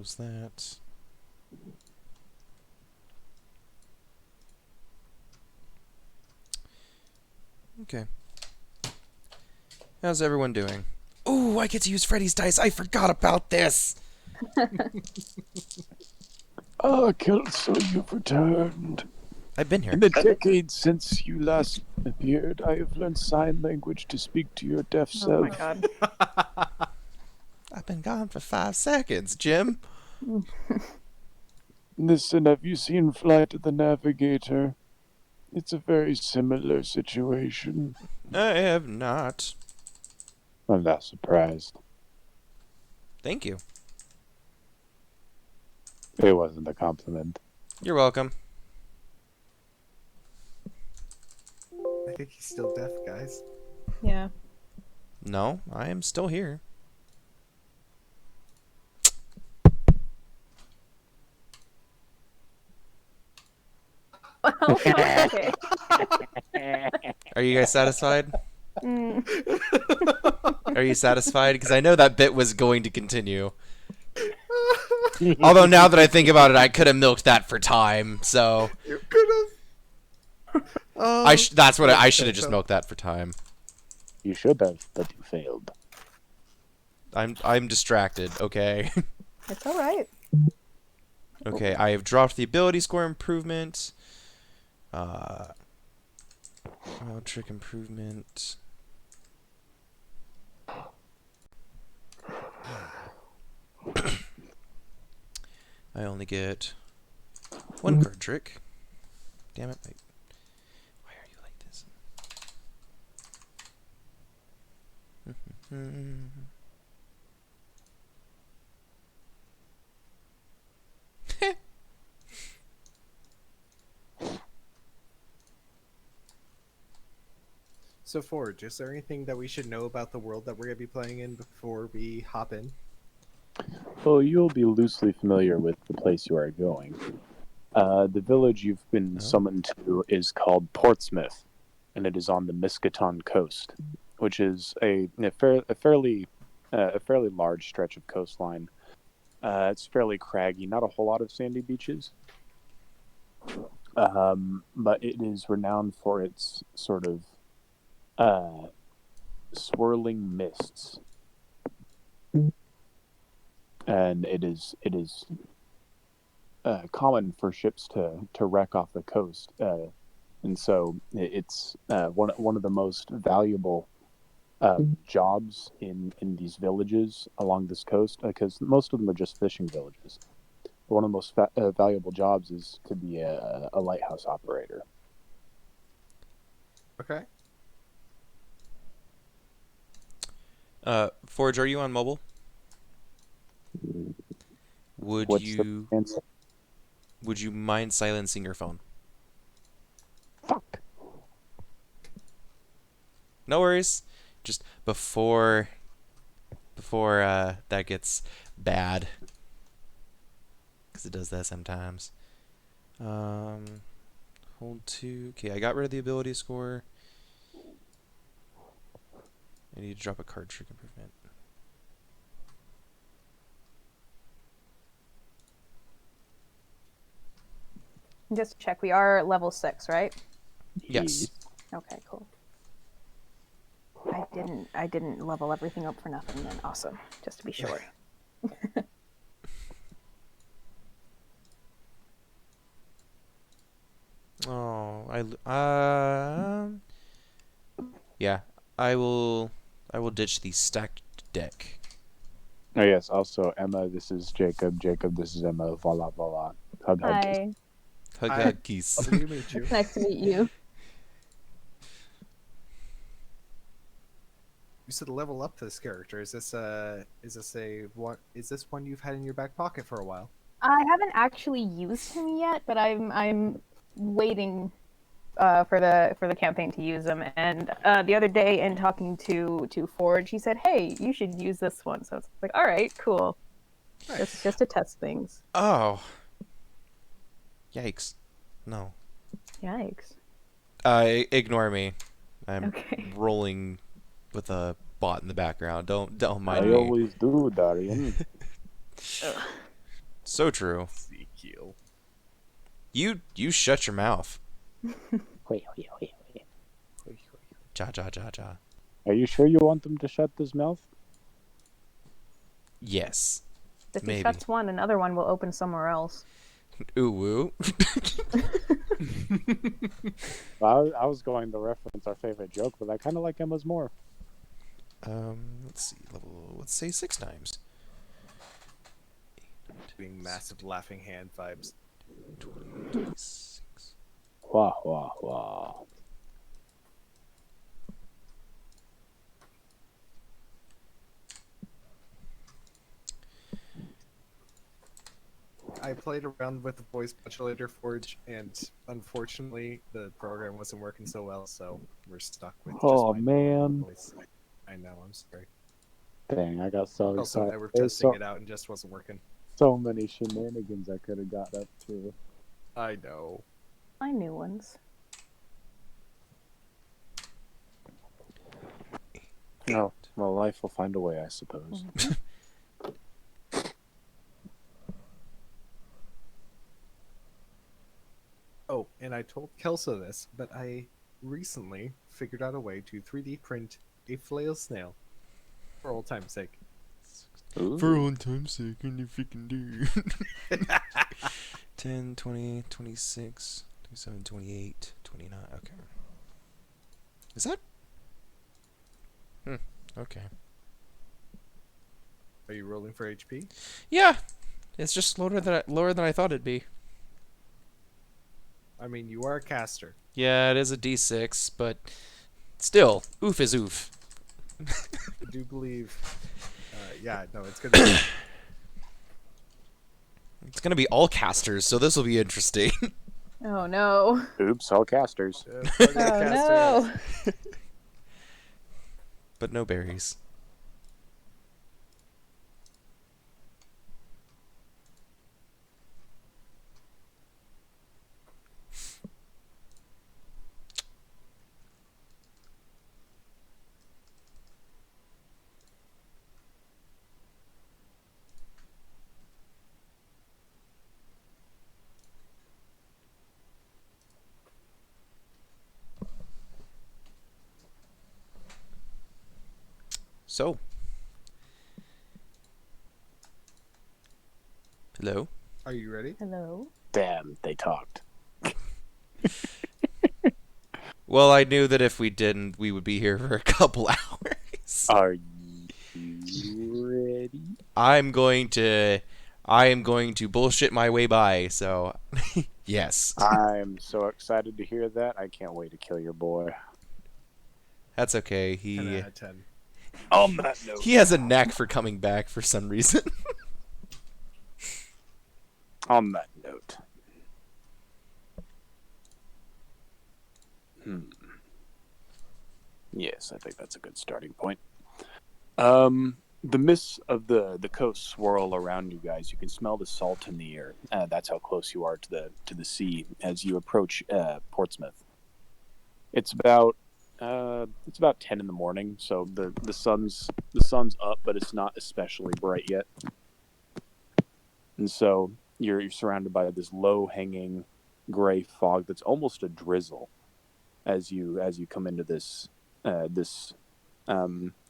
close that. Okay. How's everyone doing? Ooh, I get to use Freddy's dice. I forgot about this. Ah, Kelso, you've returned. I've been here. In the decades since you last appeared, I have learned sign language to speak to your deaf Oh self. my god. I've been gone for 5 seconds, Jim. Listen, have you seen Flight of the Navigator? It's a very similar situation. I have not. I'm not surprised. Thank you. It wasn't a compliment. You're welcome. I think he's still deaf, guys. Yeah. No, I am still here. Okay. Are you guys satisfied? Mm. Are you satisfied? Because I know that bit was going to continue. Although now that I think about it, I could have milked that for time. So You could have. that's what I should have just milked that for time. You should have, but you failed. I'm distracted. Okay. It's alright. Okay. I have dropped the ability score improvement. Trick improvement. I only get 1 card trick. Damn it. Why are you like this? So, Forge, is there anything that we should know about the world that we're going to be playing in before we hop in? Well, you'll be loosely familiar with the place you are going. The village you've been summoned to is called Portsmouth, and it is on the Miskatonic coast, which is a fairly large stretch of coastline. It's fairly craggy, not a whole lot of sandy beaches, but it is renowned for its sort of swirling mists, and it is common for ships to wreck off the coast, and so it's one of the most valuable jobs in these villages along this coast, because most of them are just fishing villages. One of the most valuable jobs is to be a lighthouse operator. Okay. Forge, are you on mobile? What's the answer? Would you mind silencing your phone? Fuck. No worries. Just before that gets bad, because it does that sometimes. Hold 2. Okay, I got rid of the ability score. I need to drop a card trick improvement. Just to check, we are level 6, right? Yes. Okay, cool. I didn't level everything up for nothing then. Awesome. Just to be sure. Oh, yeah, I will ditch the stacked deck. Oh yes, also Emma, this is Jacob. Jacob, this is Emma. Voila, voila. Hug, hug. Hi. Hug, Hi. hug, geese. Lovely to meet you. Nice to meet you. You said level up this character. Is this one you've had in your back pocket for a while? I haven't actually used him yet, but I'm waiting for the campaign to use him. And the other day, in talking to Forge, he said, "Hey, you should use this one." So it's like, all right, cool. Just to test things. Oh. Yikes. No. Yikes. Ignore me. I'm Okay. rolling with a bot in the background. Don't mind I me. always do, Darian. So true. Ezekiel. You shut your mouth. Wait. Ja ja ja ja. Are you sure you want them to shut this mouth? Yes. If he Maybe. shuts one, another one will open somewhere else. Ooh woo. I was going to reference our favorite joke, but I kind of like Emma's more. Let's see. Let's say 6 times. Doing massive laughing hand vibes. 26. Wah. I played around with the voice modulator forge, and unfortunately, the program wasn't working so well, so we're stuck with just Oh, my man. voice. I know, I'm sorry. Dang, I got so Also, excited. I were There's testing it out and just wasn't working. so many shenanigans I could have got up to. I know. I knew ones. Oh, well, life will find a way, I suppose. Oh, and I told Kelso this, but I recently figured out a way to 3D print a flail snail. For old time's sake. Ooh. For all time's sake, and if you can do. 10, 20, 26, 27, 28, 29. Okay. Is that? Okay. Are you rolling for HP? Yeah. It's just lower than I thought it'd be. I mean, you are a caster. Yeah, it is a D6, but still, oof is oof. I do believe. Yeah, no, it's gonna be. It's gonna be all casters, so this will be interesting. Oh no. Oops, all casters. Part of the Oh caster no. has- But no berries. So. Hello? Are you ready? Hello. Damn, they talked. Well, I knew that if we didn't, we would be here for a couple hours. Are you ready? I am going to bullshit my way by, so yes. I'm so excited to hear that. I can't wait to kill your boy. That's okay. 10 He out of 10. On that note. he has a knack for coming back for some reason. On that note. Yes, I think that's a good starting point. The mists of the coast swirl around you guys. You can smell the salt in the air. That's how close you are to the sea as you approach Portsmouth. It's about 10 in the morning, so the sun's up, but it's not especially bright yet. And so you're surrounded by this low-hanging gray fog that's almost a drizzle as you come into this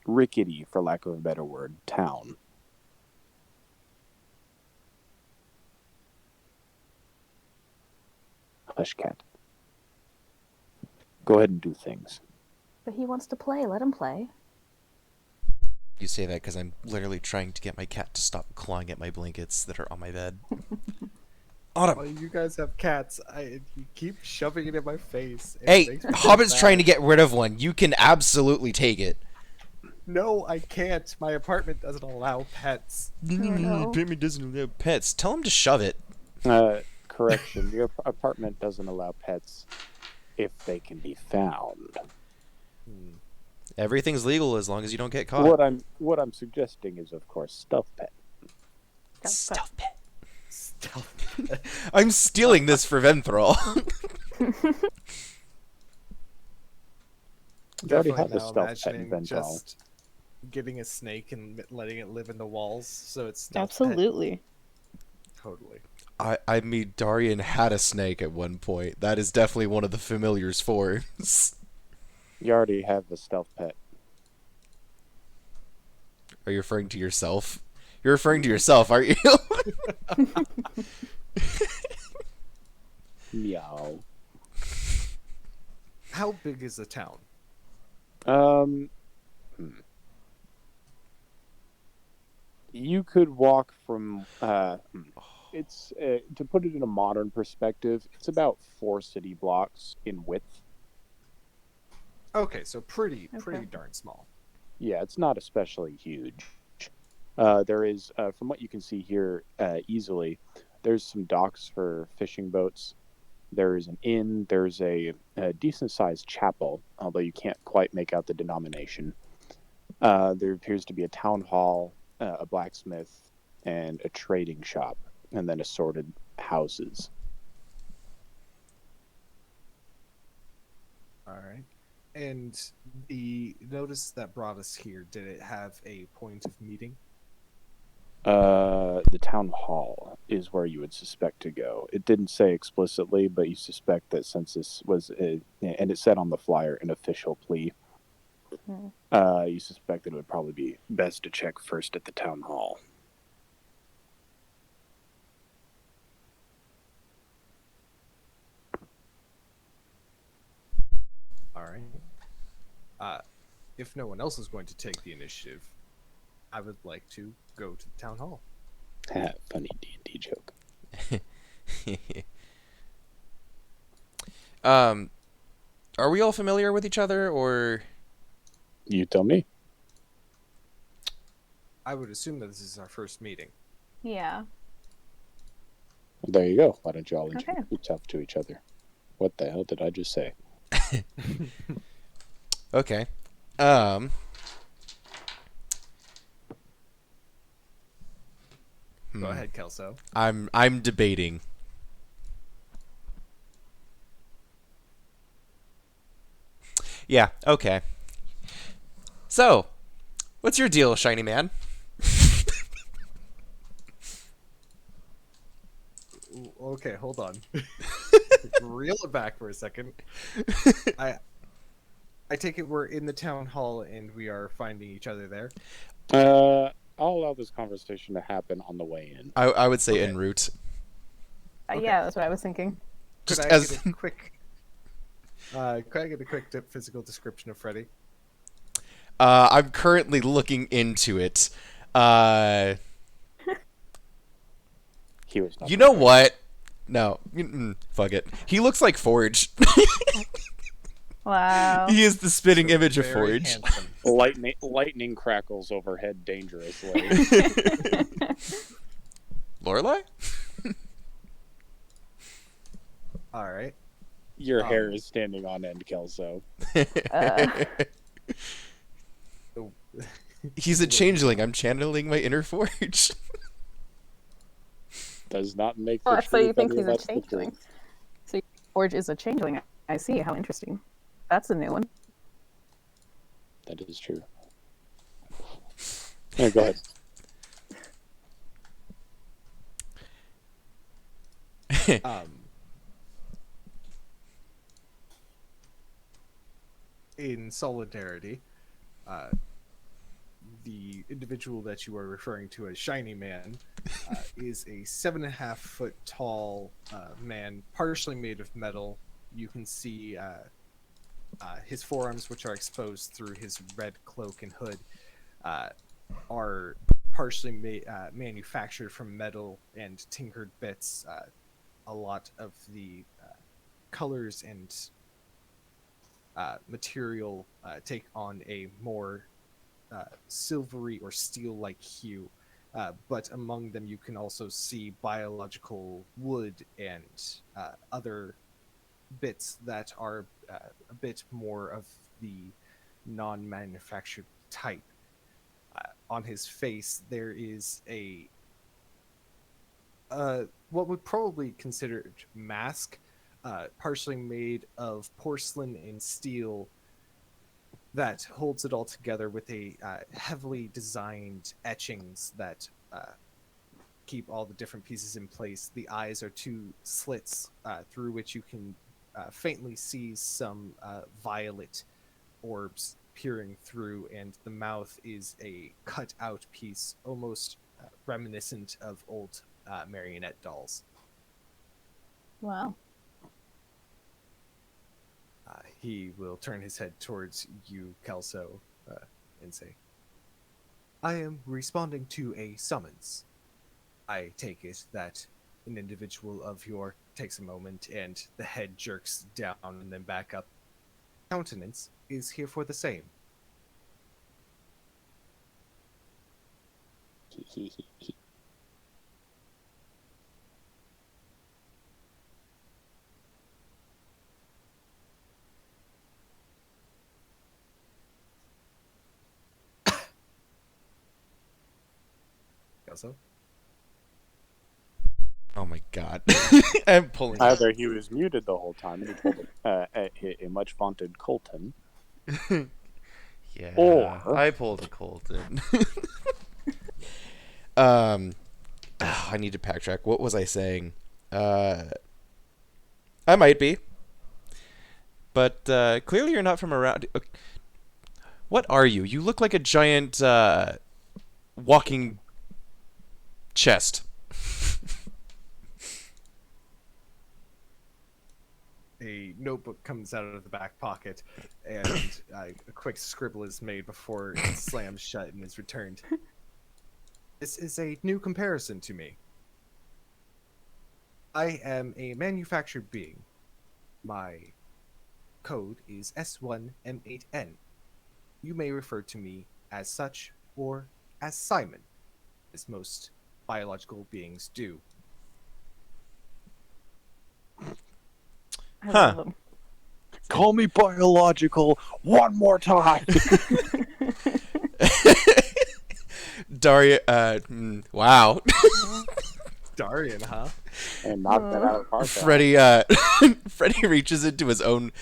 rickety, for lack of a better word, town. Hush, cat. Go ahead and do things. But he wants to play. Let him play. You say that because I'm literally trying to get my cat to stop clawing at my blankets that are on my bed. Autumn. Well, you guys have cats. You keep shoving it in my face. It Hey, makes me Hobbit's mad. trying to get rid of one. You can absolutely take it. No, I can't. My apartment doesn't allow pets. no. Payment doesn't allow pets. Tell him to shove it. Correction, your apartment doesn't allow pets if they can be found. Everything's legal as long as you don't get caught. What I'm suggesting is, of course, stuff pet. Stuff pet. Stealth. I'm stealing this for Venthrall. You already Definitely have a now stealth pet in imagining Ventral. just getting a snake and letting it live in the walls, so it's stealth pet. Absolutely. Totally. I mean, Darian had a snake at one point. That is definitely one of the familiars forms. You already have a stealth pet. Are you referring to yourself? You're referring to yourself, aren't you? Meow. How big is the town? Um, you could walk from. It's to put it in a modern perspective. It's about 4 city blocks in width. Okay, so pretty Okay. darn small. Yeah, it's not especially huge. There is, from what you can see here, easily. There's some docks for fishing boats. There is an inn. There's a decent-sized chapel, although you can't quite make out the denomination. There appears to be a town hall, a blacksmith, and a trading shop, and then assorted houses. All right. And the notice that brought us here, did it have a point of meeting? The town hall is where you would suspect to go. It didn't say explicitly, but you suspect that since this was, and it said on the flyer, an official plea, Hmm. you suspect that it would probably be best to check first at the town hall. All right. If no one else is going to take the initiative, I would like to go to the town hall. Funny D&D joke. Are we all familiar with each other, or You tell me. I would assume that this is our first meeting. Yeah. Well, there you go. Why don't you all Okay. introduce yourself to each other? What the hell did I just say? okay? Go ahead, Kelso. I'm debating. Yeah. Okay. So, what's your deal, shiny man? Okay, hold on. Reel it back for a second. I take it we're in the town hall and we are finding each other there. I'll allow this conversation to happen on the way in. I would say Okay. en route. Okay. Yeah, that's what I was thinking. Just Could I as get a quick? Could I get a quick physical description of Freddy? I'm currently looking into it. He was not You know what? No, fuck it. He looks like Forge. Wow. He is the spitting image of Very Forge. handsome. lightning crackles overhead dangerously. Lorelai? All right. Your hair is standing on end, Kelso. So, He's a changeling. I'm channeling my inner Forge. Does not make the Oh, so you truth think any he's a less the changeling? truth. So Forge is a changeling. I see. How interesting. That's a new one. That is true. Yeah, go ahead. In solidarity, the individual that you are referring to as Shiny Man is a 7.5-foot tall man, partially made of metal. You can see his forearms, which are exposed through his red cloak and hood, are partially manufactured from metal and tinkered bits. A lot of the colors and material take on a more silvery or steel-like hue, but among them you can also see biological wood and other bits that are a bit more of the non-manufactured type. On his face there is a what would probably considered mask, partially made of porcelain and steel, that holds it all together with a heavily designed etchings that keep all the different pieces in place. The eyes are two slits through which you can faintly see some violet orbs peering through, and the mouth is a cut out piece, almost reminiscent of old marionette dolls. Wow. He will turn his head towards you, Kelso, and say, I am responding to a summons. I take it that an individual of your takes a moment and the head jerks down and then back up. Countenance is here for the same. Kelso? Oh my god. I'm pulling. Either he was muted the whole time and he pulled a much vaunted Colton. Yeah. Or- I pulled a Colton. I need to backtrack. What was I saying? I might be. But clearly you're not from around. What are you? You look like a giant walking chest. A notebook comes out of the back pocket, and a quick scribble is made before it slams shut and is returned. This is a new comparison to me. I am a manufactured being. My code is S1M8N. You may refer to me as such or as Simon, as most biological beings do. I Huh. love them. Call me biological one more time. Daria, wow. Darian, huh? And knocked that out of the park. Freddy, Freddy reaches into his own,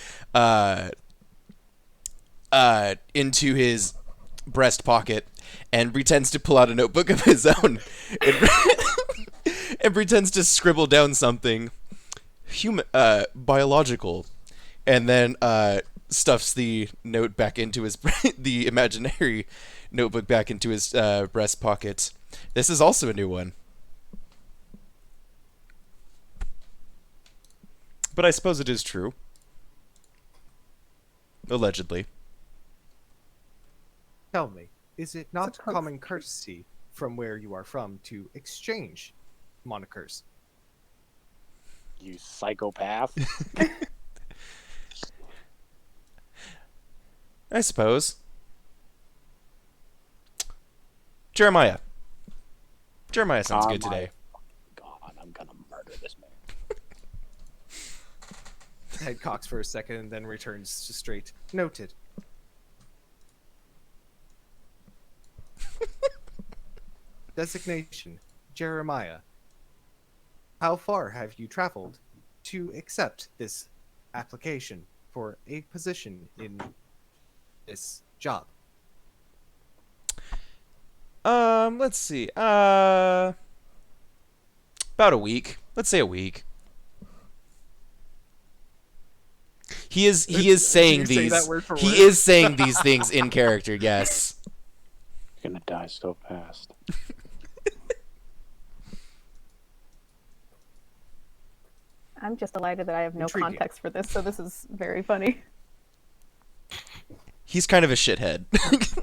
into his breast pocket and pretends to pull out a notebook of his own and pretends to scribble down something biological, and then stuffs the note back into his the imaginary notebook back into his breast pocket. This is also a new one, but I suppose it is true. Allegedly. Tell me, is it not Supposed common courtesy from where you are from to exchange monikers? You psychopath. I suppose. Jeremiah. Jeremiah sounds good my today. God, I'm gonna murder this man. Head cocks for a second and then returns to straight. Noted. Designation, Jeremiah. How far have you traveled to accept this application for a position in this job? Let's see. About a week. Let's say a week. He is saying you say these. that word for He word? is saying these things in character. Yes. You're gonna die so fast. I'm just delighted that I have no Intriguing. context for this, so this is very funny. He's kind of a shithead.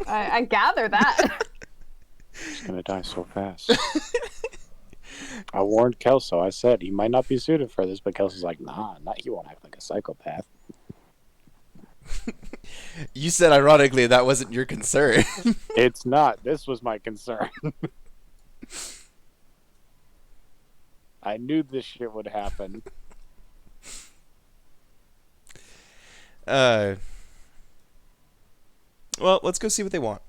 I gather that. He's gonna die so fast. I warned Kelso. I said he might not be suited for this, but Kelso's like, nah, he won't act like a psychopath. You said ironically that wasn't your concern. It's not. This was my concern. I knew this shit would happen. Well, let's go see what they want.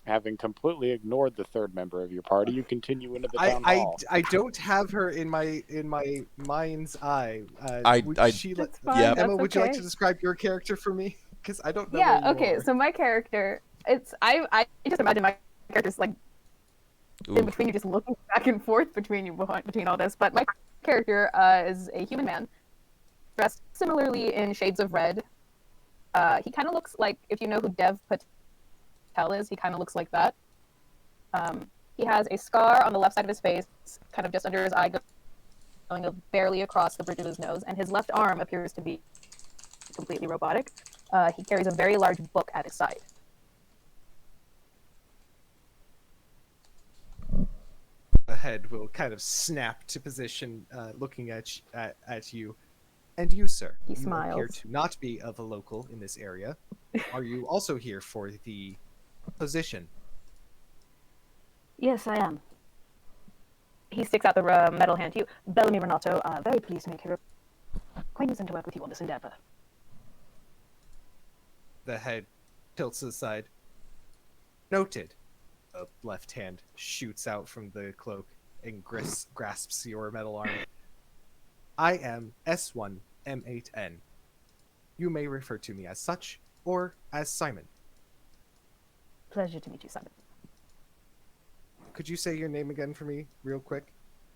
Having completely ignored the third member of your party, you continue into the town hall. I don't have her in my mind's eye. I- she That's Yeah. fine. Emma, that's would you like okay. to describe your character for me? Because I don't know. Yeah, where you okay, are. so my character, I just imagine my character's like in Ooh. between you, just looking back and forth between all this. But my character is a human man, dressed similarly in shades of red. He kind of looks like, if you know who Dev Patel is, he kind of looks like that. He has a scar on the left side of his face, kind of just under his eye, going barely across the bridge of his nose, and his left arm appears to be completely robotic. He carries a very large book at his side. The head will kind of snap to position, looking at you. And you, sir, He you appear smiles. to not be of a local in this area. Are you also here for the position? Yes, I am. He sticks out the metal hand to you. Bellamy Renato, very pleased to make your acquaintance and to work with you on this endeavor. The head tilts aside. Noted. The left hand shoots out from the cloak and grasps your metal arm. I am S1M8N. You may refer to me as such or as Simon. Pleasure to meet you, Simon. Could you say your name again for me, real quick?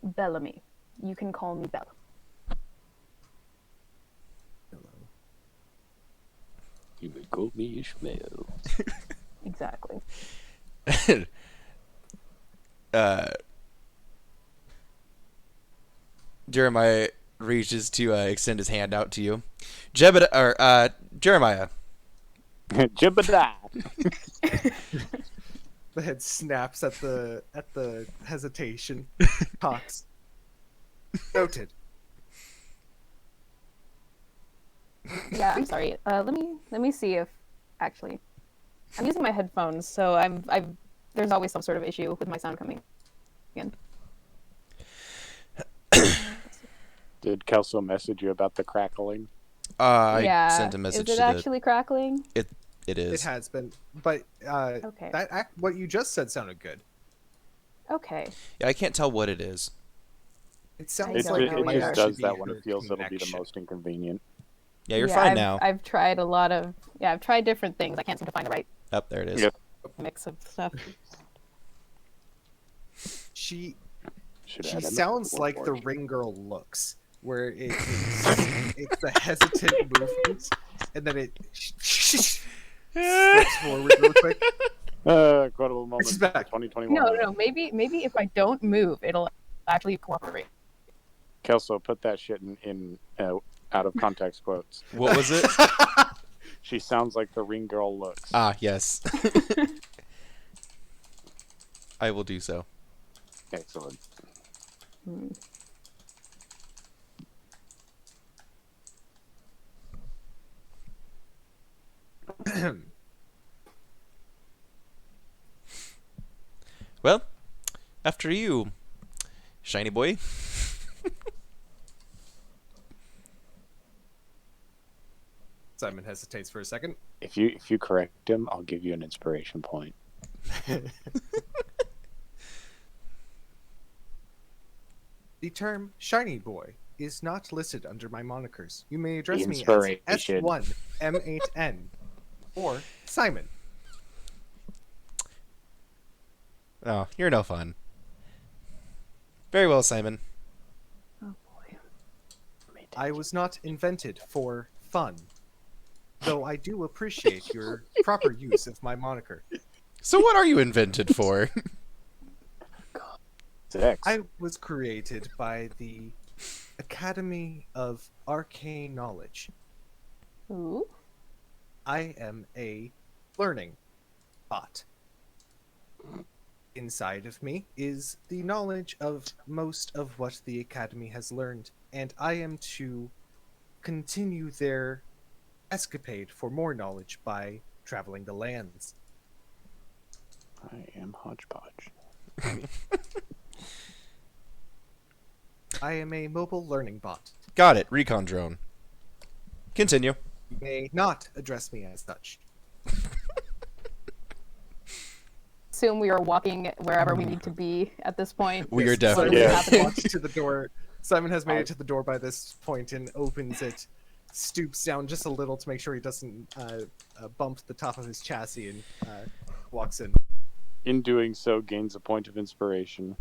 Bellamy. You can call me Bella. Hello. You may call me Ishmael. Exactly. Jeremiah reaches to extend his hand out to you. Jeremiah. Jebediah. The head snaps at the hesitation. Talks. Noted. Yeah, I'm sorry. Let me see if actually I'm using my headphones, so I've there's always some sort of issue with my sound coming in. Did Kelso message you about the crackling? I sent a message Is it to actually crackling? It is. It has been, but Okay. what you just said sounded good. Okay. Yeah, I can't tell what it is. It I sounds don't like know it might either. just actually does be that when her it feels it'll be the connection. most inconvenient. Yeah, you're fine I've, now. I've tried a lot of I've tried different things. I can't seem to find the right Oh, there it is. Yep. mix of stuff. She Should She add another sounds one like more. the ring girl looks, where it's a hesitant movement, and then it slips forward real quick. Incredible moment. Respect. 2021. No. Maybe if I don't move, it'll actually cooperate. Kelso, put that shit in out of context quotes. What was it? She sounds like the ring girl looks. Ah, yes. I will do so. Excellent. Well, after you, shiny boy. Simon hesitates for a second. If you correct him, I'll give you an inspiration point. The term shiny boy is not listed under my monikers. You may address me as Inspiration. S1M8N or Simon. Oh, you're no fun. Very well, Simon. Oh boy. I was not invented for fun, though I do appreciate your proper use of my moniker. So what are you invented for? Sex. I was created by the Academy of Arcane Knowledge. Ooh. I am a learning bot. Inside of me is the knowledge of most of what the Academy has learned, and I am to continue their escapade for more knowledge by traveling the lands. I am Hodgepodge. I am a mobile learning bot. Got it. Recon drone. Continue. You may not address me as such. Assume we are walking wherever we need to be at this point. We are Simon definitely. has walked to the door. Simon has made it to the door by this point and opens it, stoops down just a little to make sure he doesn't bump the top of his chassis, and walks in. In doing so, gains a point of inspiration.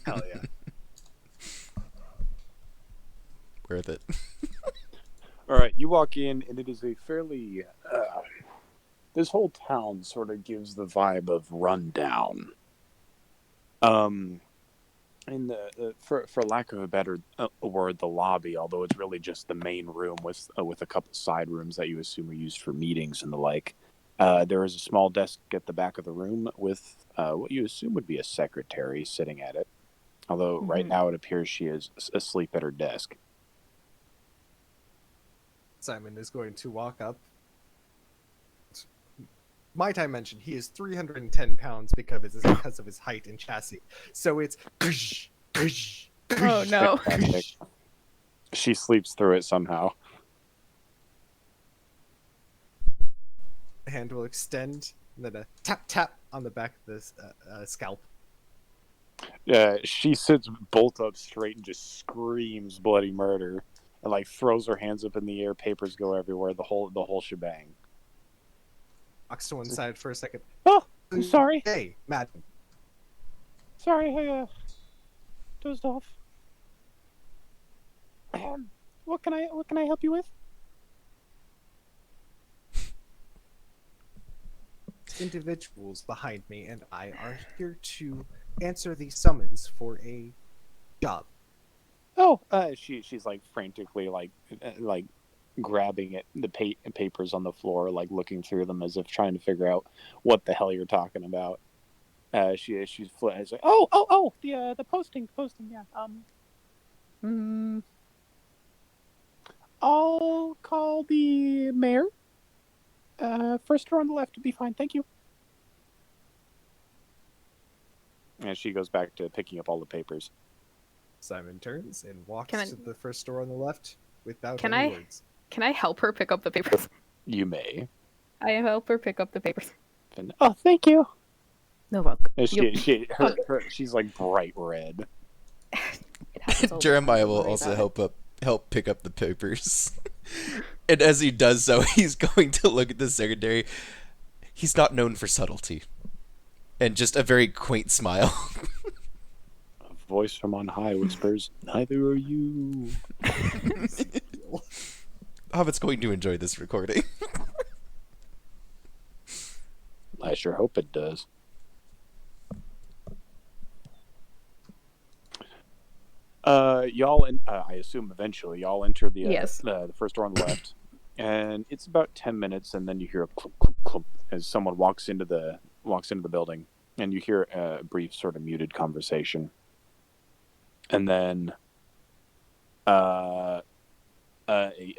Hell yeah. Worth it. All right, you walk in, and it is a fairly. This whole town sort of gives the vibe of rundown. In for lack of a better word, the lobby, although it's really just the main room with a couple side rooms that you assume are used for meetings and the like. There is a small desk at the back of the room with what you assume would be a secretary sitting at it. Although right now it appears she is asleep at her desk. Simon is going to walk up. Might I mention, he is 310 pounds because of his height and chassis. So it's... Oh no. Fantastic. She sleeps through it somehow. The hand will extend, and then a tap tap on the back of this scalp. She sits bolt up straight and just screams bloody murder, and like throws her hands up in the air. Papers go everywhere. The whole shebang. Walks to one side for a second. Oh, I'm sorry. Hey, madam. Sorry, I dozed off. What can I help you with? Individuals behind me and I are here to answer the summons for a job. Oh, she's like frantically like grabbing at the papers on the floor, like looking through them as if trying to figure out what the hell you're talking about. She's like, oh, the posting, yeah. I'll call the mayor. First door on the left would be fine, thank you. And she goes back to picking up all the papers. Simon turns and walks Can I- to the first door on the left without Can any I- words. Can I help her pick up the papers? You may. I help her pick up the papers. Oh, thank you. No welcome. And she's like bright red. Jeremiah will also help pick up the papers. And as he does so, he's going to look at the secretary. He's not known for subtlety. And just a very quaint smile. A voice from on high whispers, "Neither are you." Hobbit's going to enjoy this recording. I sure hope it does. Y'all, I assume eventually y'all enter the Yes. the first door on the left, and it's about 10 minutes, and then you hear a clump, clump, clump as someone walks into the building, and you hear a brief sort of muted conversation, and then a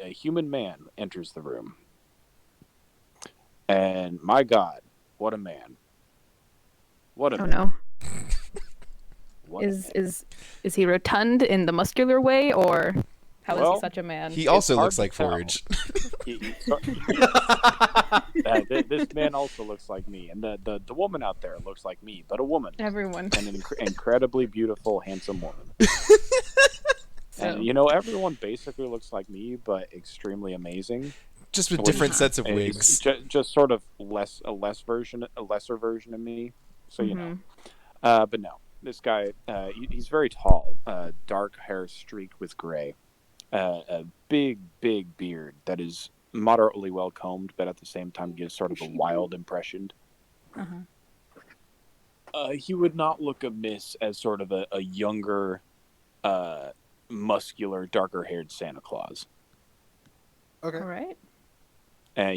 human man enters the room, and my God, what a man! What a Oh man! no. What a man. Is he rotund in the muscular way, or how is Well, he such a man? He also hard looks to like tell. Forage. This man also looks like me, and the woman out there looks like me, but a woman, Everyone. and an incredibly beautiful, handsome woman. So, And everyone basically looks like me, but extremely amazing. Just with Which different sets of is wigs. just sort of a lesser version of me. So mhm. but no, this guy, he's very tall, dark hair streaked with gray, a big beard that is moderately well combed, but at the same time gives sort of a wild impression. Uh-huh. He would not look amiss as sort of a younger, muscular, darker-haired Santa Claus. Okay. All right.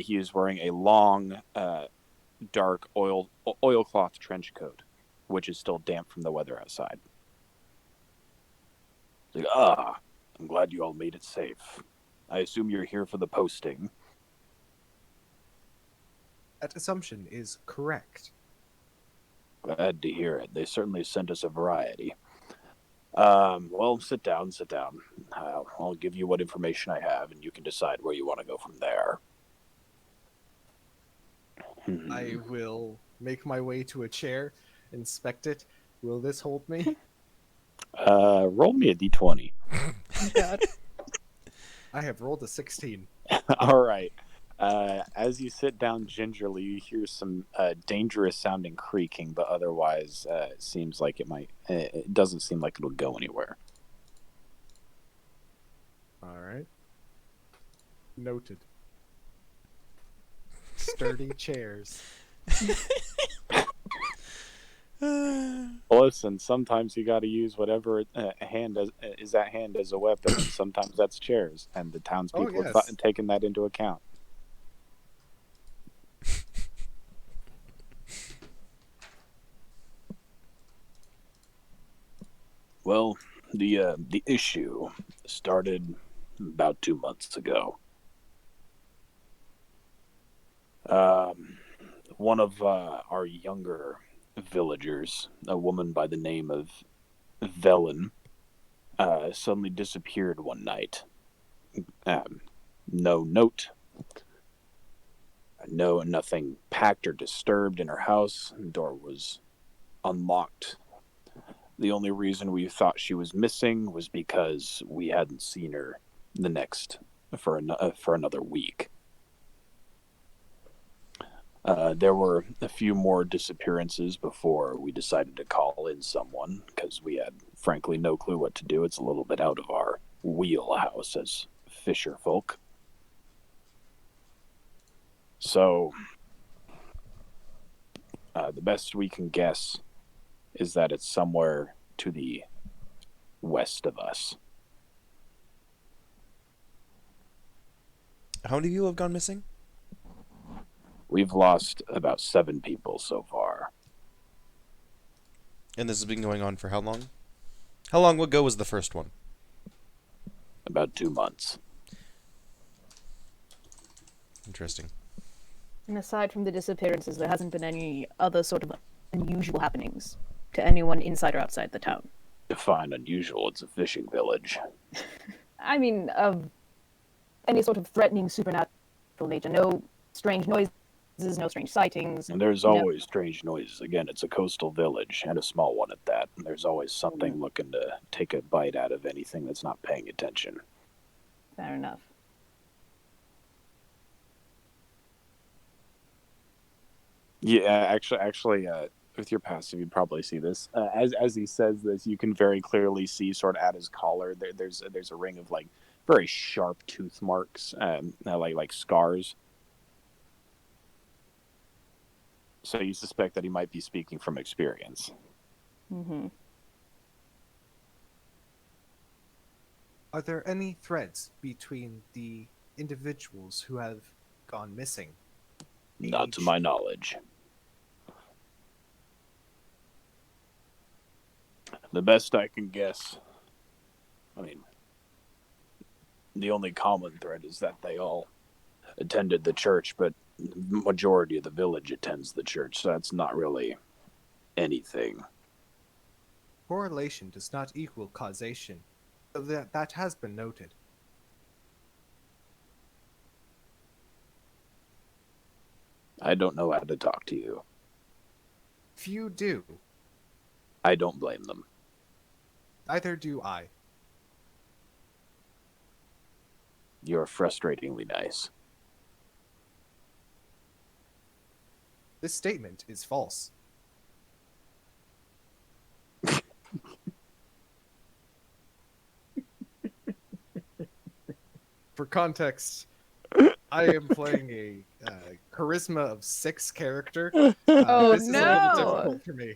He is wearing a long, dark oilcloth trench coat, which is still damp from the weather outside. It's like, I'm glad you all made it safe. I assume you're here for the posting. That assumption is correct. Glad to hear it. They certainly sent us a variety. Well, sit down. I'll give you what information I have, and you can decide where you want to go from there. I will make my way to a chair, inspect it. Will this hold me? Roll me a d20. Oh, God. I have rolled a 16. All right. As you sit down gingerly, you hear some dangerous-sounding creaking, but otherwise, it seems like it might. It doesn't seem like it'll go anywhere. All right. Noted. Sturdy chairs. Listen, sometimes you got to use whatever is at hand as a weapon. And sometimes that's chairs, and the townspeople have yes. taken that into account. Well, the issue started about 2 months ago. One of our younger villagers, a woman by the name of Velen, suddenly disappeared one night. No note, nothing packed or disturbed in her house. The door was unlocked. The only reason we thought she was missing was because we hadn't seen her for another week. There were a few more disappearances before we decided to call in someone, because we had, frankly, no clue what to do. It's a little bit out of our wheelhouse as fisher folk. So, the best we can guess is that it's somewhere to the west of us. How many people have gone missing? We've lost about 7 people so far. And this has been going on for how long? How long ago was the first one? About 2 months. Interesting. And aside from the disappearances, there hasn't been any other sort of unusual happenings to anyone inside or outside the town. Define unusual, it's a fishing village. I mean, of any sort of threatening supernatural nature. No strange noises, no strange sightings. And there's always strange noises. Again, it's a coastal village, and a small one at that. And there's always something looking to take a bite out of anything that's not paying attention. Fair enough. Yeah, actually, with your passive, you'd probably see this. As he says this, you can very clearly see, sort of at his collar, there's a ring of like very sharp tooth marks, like scars. So you suspect that he might be speaking from experience. Mm-hmm. Are there any threads between the individuals who have gone missing? Not to Age? my knowledge. The best I can guess, I mean, the only common thread is that they all attended the church, but the majority of the village attends the church, so that's not really anything. Correlation does not equal causation. So that has been noted. I don't know how to talk to you. If you do, I don't blame them. neither do I. You're frustratingly nice. This statement is false. For context, I am playing a charisma of 6 character. Oh, This is a little no. difficult for me.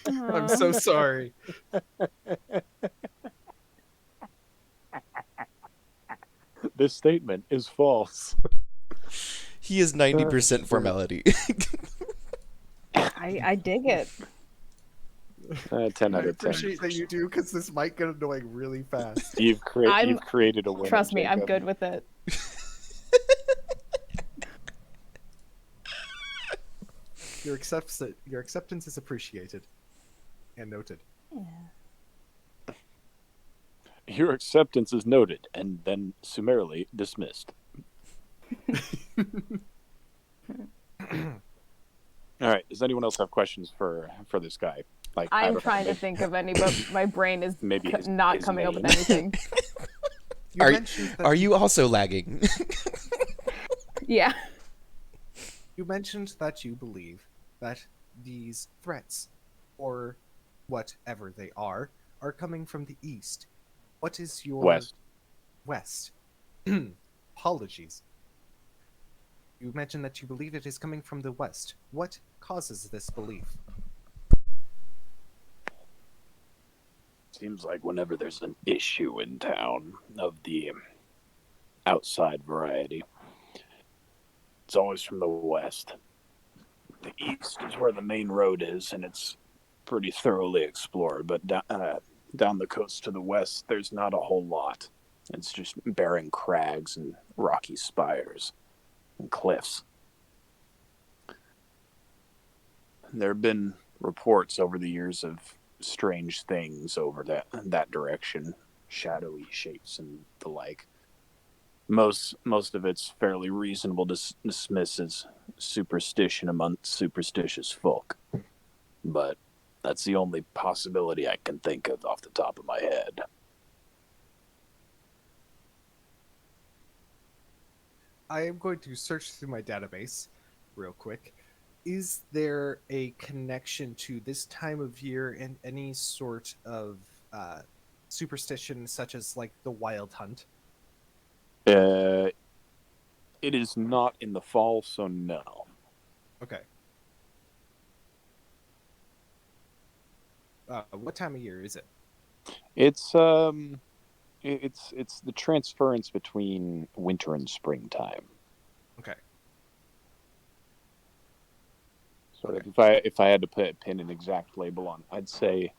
I'm so sorry. This statement is false. He is 90% formality. I dig it. 10 I out of 10. appreciate that you do, because this might get annoying really fast. You've created a winner. Trust me, I'm Jacob. good with it. Your acceptance is appreciated and noted. Yeah. Your acceptance is noted and then summarily dismissed. All right. Does anyone else have questions for this guy? Like, I I'm don't trying know, to think of any, but my brain is Maybe his- not his coming up with name. anything. You Are- mentioned that Are you also lagging? Yeah. You mentioned that you believe that these threats, or whatever they are coming from the east. What is your West. west? Apologies. You mentioned that you believe it is coming from the west. What causes this belief? Seems like whenever there's an issue in town of the outside variety, it's always from the west. The east is where the main road is, and it's pretty thoroughly explored. But down the coast to the west, there's not a whole lot. It's just barren crags and rocky spires and cliffs. There have been reports over the years of strange things over that direction, shadowy shapes and the like. Most of it's fairly reasonable to dismiss as superstition amongst superstitious folk, but that's the only possibility I can think of off the top of my head. I am going to search through my database real quick. Is there a connection to this time of year and any sort of superstition, such as like the wild hunt? It is not in the fall, so no. Okay. What time of year is it? It's it's the transference between winter and springtime. Okay. So Okay. if I had to pin an exact label on, I'd say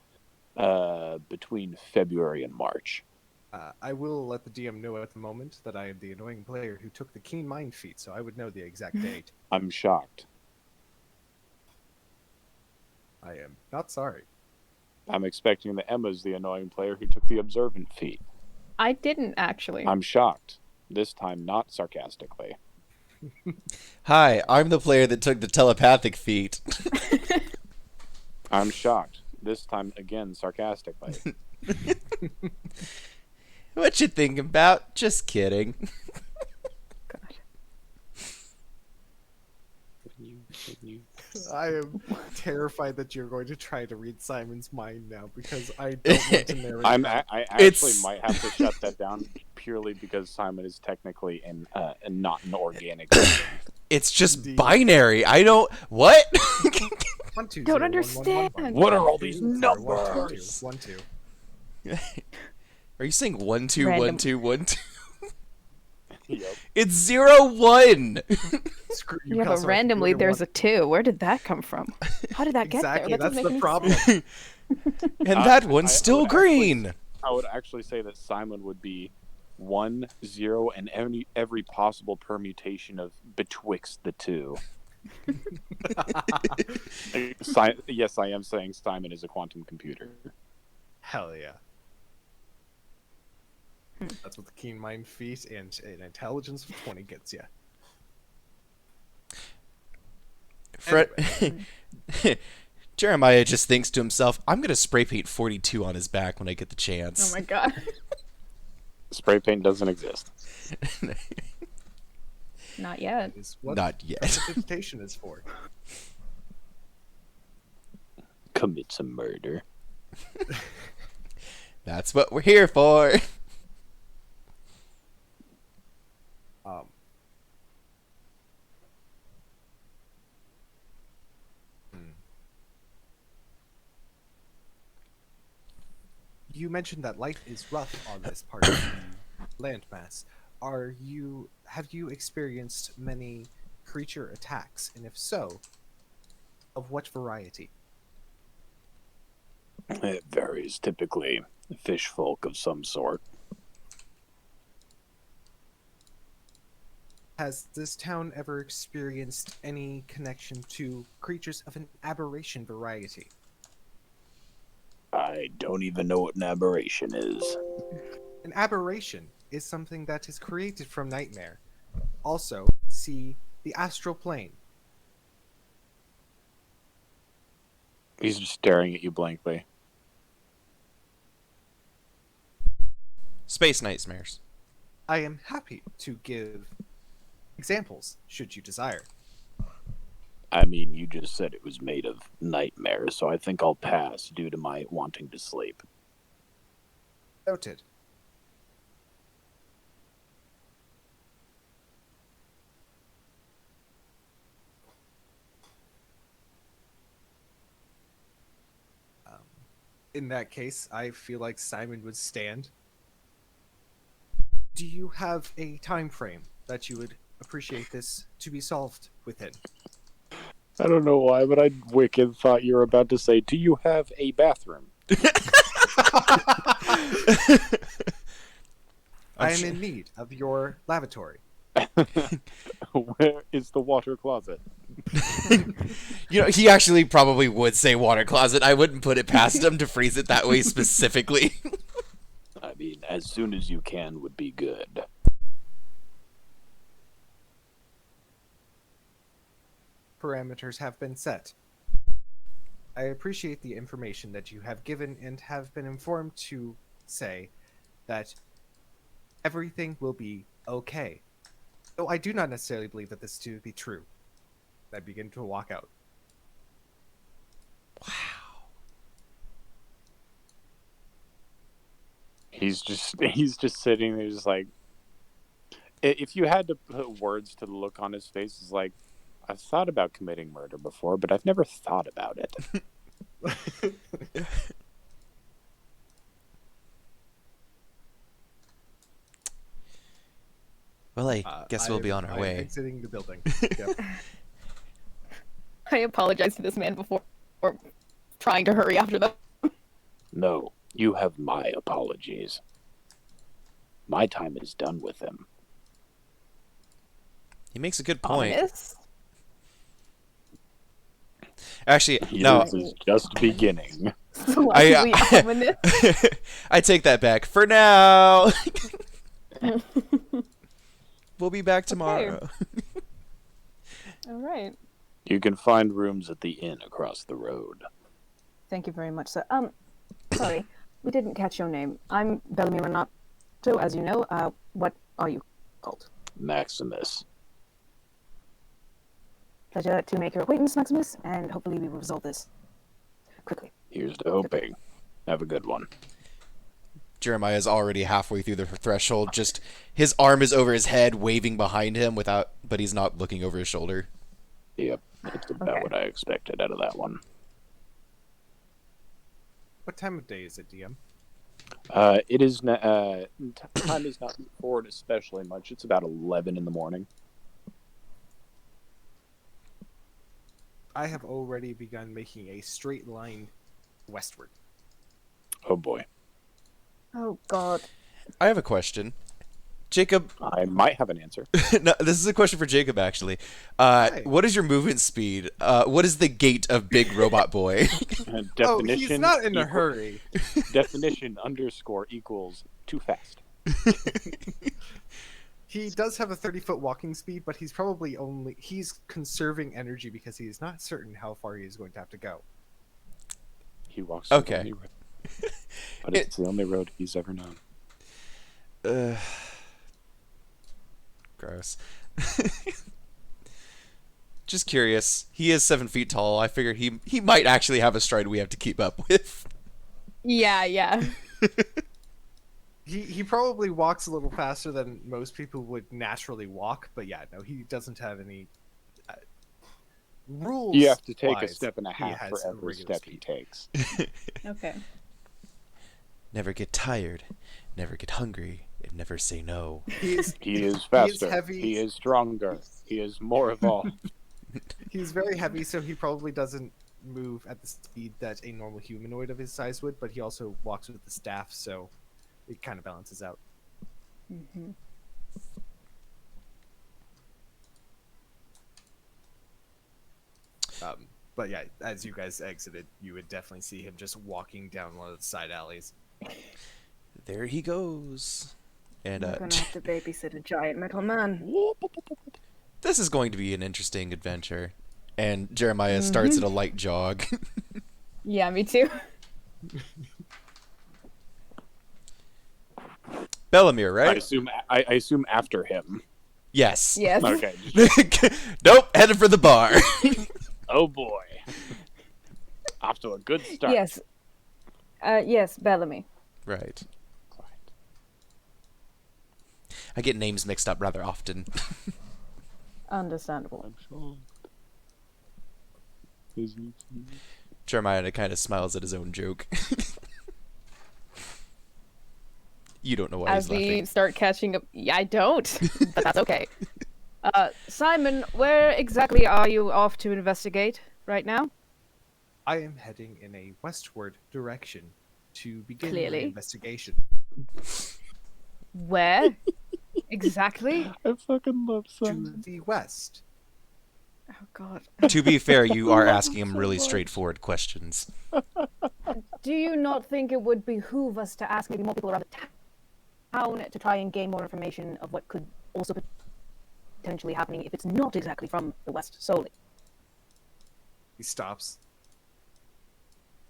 between February and March. I will let the DM know at the moment that I am the annoying player who took the Keen Mind feat, so I would know the exact date. I'm shocked. I am not sorry. I'm expecting that Emma's the annoying player who took the observant feat. I didn't actually. I'm shocked. This time not sarcastically. Hi, I'm the player that took the telepathic feat. I'm shocked. This time again sarcastically. What you thinking about? Just kidding. I am terrified that you're going to try to read Simon's mind now because I don't want to narrate that. I actually It's- might have to shut that down purely because Simon is technically not an organic being. It's just Indeed. binary. I don't. What? 1, 2, Don't 0, 1, 1, 1, 1. understand. What are all these Sorry, 1, 2, 2, numbers? 1, 2. Are you saying 1 2 1 Random. 2 1 2? Yep. It's 0 1. Screw you, Yeah, but Kelsey, randomly you there's one. a 2. Where did that come from? How did that Exactly, get there? That that's doesn't the make any problem. sense. And that one's I still would actually- green. I would actually say that Simon would be 1, 0, and every possible permutation of betwixt the two. Yes, I am saying Simon is a quantum computer. Hell yeah. That's what the Keen Mind feat and an intelligence of 20 gets you. Jeremiah just thinks to himself, I'm going to spray paint 42 on his back when I get the chance. Oh my god. Spray paint doesn't exist. Not yet. Is what Not yet. precipitation is for. Commit some murder. That's what we're here for. Um, You mentioned that life is rough on this part of the landmass. Have you experienced many creature attacks, and if so, of what variety? It varies. Typically, fish folk of some sort. Has this town ever experienced any connection to creatures of an aberration variety? I don't even know what an aberration is. An aberration is something that is created from nightmare. Also, see the astral plane. He's just staring at you blankly. Space nightmares. I am happy to give examples, should you desire. I mean, you just said it was made of nightmares, so I think I'll pass due to my wanting to sleep. Noted. In that case, I feel like Simon would stand. Do you have a time frame that you would appreciate this to be solved within? I don't know why, but I wicked thought you were about to say, "Do you have a bathroom?" I am in need of your lavatory. Where is the water closet? You know, he actually probably would say water closet. I wouldn't put it past him to phrase it that way specifically. I mean, as soon as you can would be good. Parameters have been set. I appreciate the information that you have given and have been informed to say that everything will be okay. Though I do not necessarily believe that this to be true. I begin to walk out. He's just sitting there, just like, if you had to put words to the look on his face, it's like, I've thought about committing murder before, but I've never thought about it. Well, I guess we'll be on our I'm way. exiting the building. Yep. I apologize to this man before trying to hurry after them. No, you have my apologies. My time is done with him. He makes a good point. Ominous? Actually, no. This is just beginning. Slightly ominous. I take that back. For now. We'll be back tomorrow. All right. You can find rooms at the inn across the road. Thank you very much, sir. Sorry, we didn't catch your name. I'm Bellamy Renato, as you know. What are you called? Maximus. Pleasure to make your acquaintance, Maximus, and hopefully we will resolve this quickly. Here's to hoping. Have a good one. Jeremiah is already halfway through the threshold. Just his arm is over his head, waving behind him, but he's not looking over his shoulder. Yep, that's about Okay. what I expected out of that one. What time of day is it, DM? It is time is not forward especially much. It's about 11 in the morning. I have already begun making a straight line westward. Oh boy, Oh, God. I have a question. Jacob, I might have an answer. no, this is a question for Jacob, actually. Hi. What is your movement speed? What is the gait of Big Robot Boy? Definition. Oh, he's not in a equal- hurry. Definition _ equals too fast. He does have a 30-foot walking speed, but he's conserving energy because he is not certain how far he is going to have to go. He walks. Okay. The only road. But it's the only road he's ever known. Gross. Just curious. He is 7 feet tall. I figured he might actually have a stride we have to keep up with. Yeah. He probably walks a little faster than most people would naturally walk, but yeah, no, he doesn't have any rules. You have to take a wise, step and a he half has for a every regular step he speed. takes. Okay. Never get tired. Never get hungry. And never say no. He is He is faster. heavy. He is stronger. He is more evolved. He's very heavy, so he probably doesn't move at the speed that a normal humanoid of his size would, but he also walks with the staff, so it kind of balances out. Mm-hmm. But yeah, as you guys exited, you would definitely see him just walking down one of the side alleys. There he goes. And I'm gonna have to babysit a giant metal man. this is going to be an interesting adventure. And Jeremiah starts at a light jog. Yeah, me too. Bellamere, I right? assume. I assume after him. Yes. Yes. Okay. Nope, headed for the bar. Oh boy. Off to a good start. Yes. Yes, Bellamy. Right. I get names mixed up rather often. Understandable. I'm sure. Jeremiah kind of smiles at his own joke. You don't know why As he's we laughing. start catching up, yeah, I don't, but that's okay. Simon, where exactly are you off to investigate right now? I am heading in a westward direction to begin my Clearly. investigation. Where exactly? I fucking love To Simon. the west. Oh God. To be fair, you are asking him really straightforward questions. Do you not think it would behoove us to ask maybe more people around the town to try and gain more information of what could also potentially happening if it's not exactly from the west solely? He stops,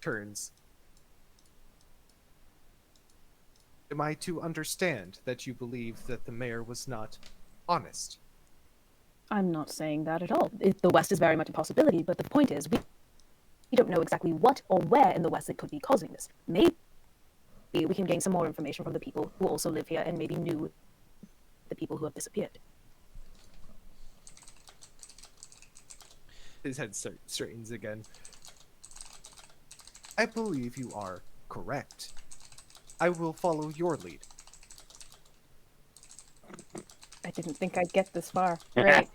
turns. Am I to understand that you believe that the mayor was not honest? I'm not saying that at all. The west is very much a possibility, but the point is we don't know exactly what or where in the west it could be causing this. Maybe we can gain some more information from the people who also live here and maybe knew the people who have disappeared. His head straightens again. I believe you are correct. I will follow your lead. I didn't think I'd get this far. Great.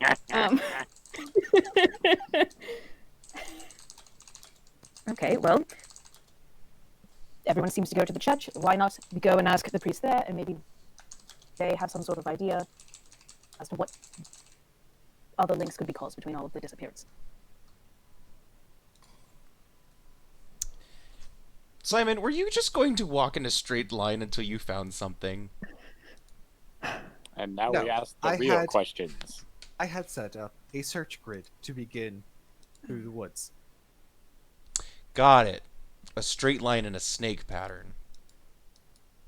Okay, well, everyone seems to go to the church. Why not we go and ask the priest there, and maybe they have some sort of idea as to what other links could be caused between all of the disappearance. Simon, were you just going to walk in a straight line until you found something? And now No, we ask the I real had- questions. I had set up a search grid to begin through the woods. Got it. A straight line and a snake pattern.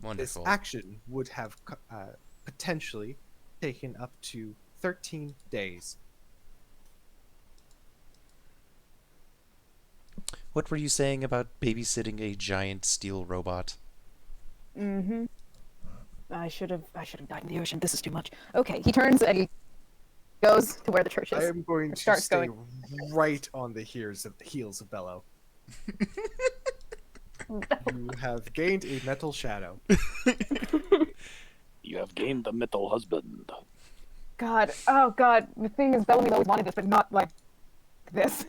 This Wonderful. action would have potentially taken up to 13 days. What were you saying about babysitting a giant steel robot? Mm-hmm. I should have died in the ocean. This is too much. Okay, he turns and he goes to where the church I is. am going Or to starts stay going. right on the heels of Bello. You have gained a metal shadow. You have gained the mythal husband. God, oh God. The thing is, Bellamy always wanted this, but not like this.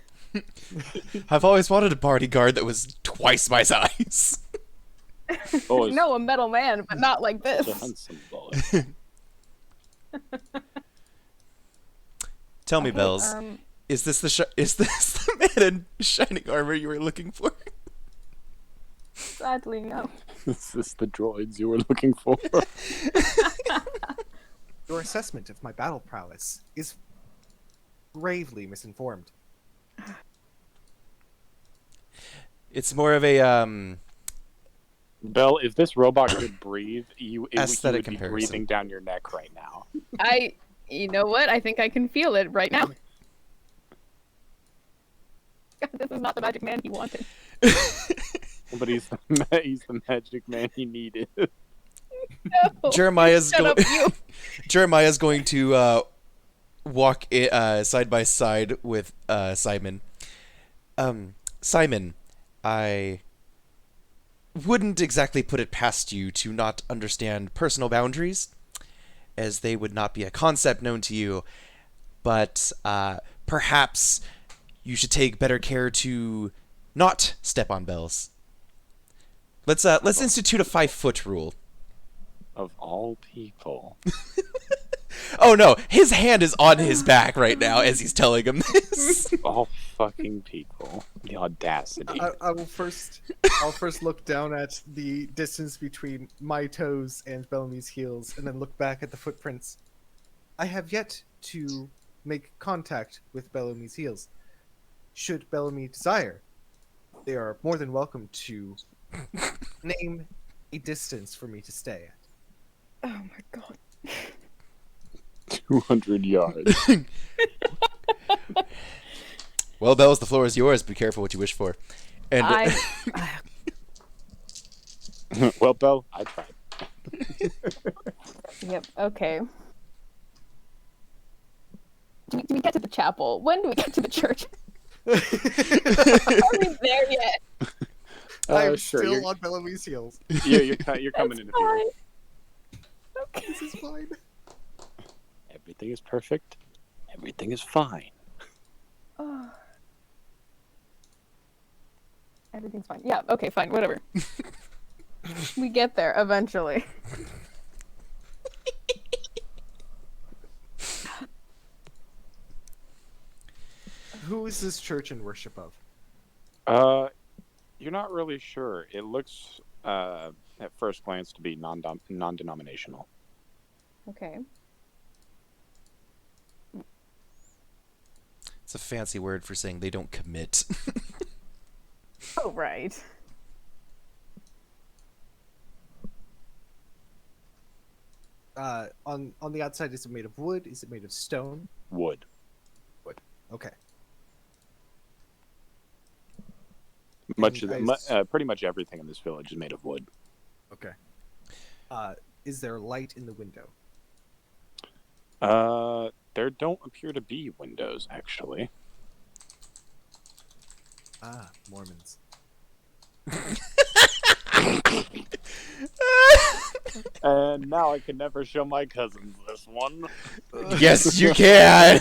I've always wanted a bodyguard that was twice my size. Oh, it's No, a metal man, but not like such a this. handsome boy. Tell me, Okay, Bells, is this the man in shining armor you were looking for? Sadly, no. Is this the droids you were looking for? Your assessment of my battle prowess is gravely misinformed. It's more of a Bell, if this robot could breathe, you Aesthetic would be comparison. breathing down your neck right now. You know what? I think I can feel it right now. God, this is not the magic man he wanted. But he's the magic man he needed. No. Jeremiah's Shut up, you. Jeremiah's going to walk side by side with Simon. Simon, I wouldn't exactly put it past you to not understand personal boundaries, as they would not be a concept known to you, but perhaps you should take better care to not step on bells. Let's institute a 5-foot rule. Of all people. Oh no, his hand is on his back right now as he's telling him this. All fucking people. The audacity. I'll first look down at the distance between my toes and Bellamy's heels, and then look back at the footprints. I have yet to make contact with Bellamy's heels. Should Bellamy desire, they are more than welcome to name a distance for me to stay at. Oh my God. 200 yards. Well, Bells, the floor is yours. Be careful what you wish for. And Well, Belle, I tried. Yep. Okay. Do we get to the chapel? When do we get to the church? Are we there yet? I'm Sure, still you're- on Bellamy's heels. Yeah, you're coming in a few. Fine. Okay. This is fine. Everything is perfect. Everything is fine. Oh. Everything's fine. Yeah. Okay. Fine. Whatever. We get there eventually. Who is this church in worship of? You're not really sure. It looks, at first glance, to be non-denominational. Okay. it's a fancy word for saying they don't commit. Oh right. On the outside, is it made of wood? Is it made of stone? Wood. Okay. Much And of the, pretty much everything in this village is made of wood. Okay. Is there light in the window? There don't appear to be windows, actually. Ah, Mormons. And now I can never show my cousins this one. Yes, you can.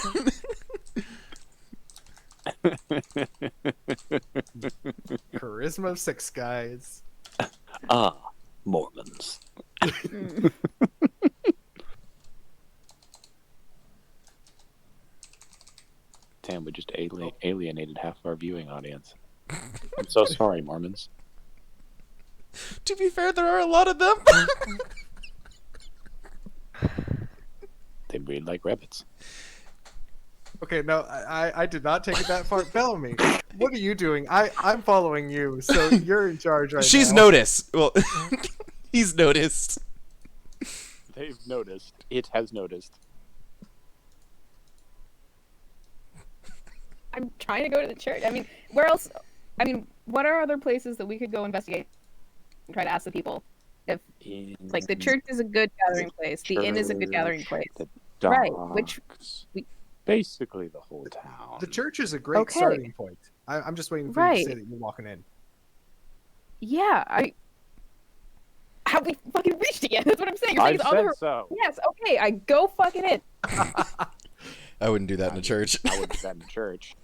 Charisma of 6, guys. Ah, Mormons. Mm. Damn, we just alienated half our viewing audience. I'm so sorry, Mormons. To be fair, there are a lot of them. They breed like rabbits. Okay, no, I did not take it that far. Bellamy, what are you doing? I'm following you, so you're in charge right She's now. noticed. Well, he's noticed. They've noticed. It has noticed. I'm trying to go to the church. I mean, where else? I mean, what are other places that we could go investigate and try to ask the people? If like the church is a good gathering place, the inn is a good gathering place. The Right, which docks, we- basically the whole town. The church is a great Okay. starting point. I'm just waiting for you Right. to say that you're walking in. Yeah, have we fucking reached it yet? That's what I'm saying. You're I saying it's on said the so. Yes, okay, I go fucking in. I wouldn't do that in a church. I would do that in the church.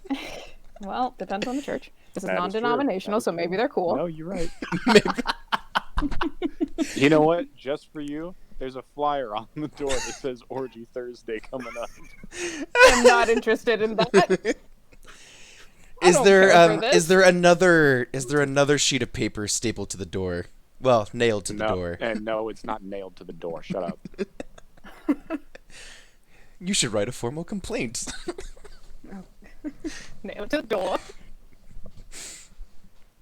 Well, depends on the church. This is That is true. non-denominational, That is so true. maybe they're cool. No, you're right. Maybe. You know what? Just for you, there's a flyer on the door that says Orgy Thursday coming up. I'm not interested in that. I Is don't there care for this. is there another sheet of paper stapled to the door? Well, nailed to the door. And no, it's not nailed to the door. Shut up. You should write a formal complaint. Nailed to the door.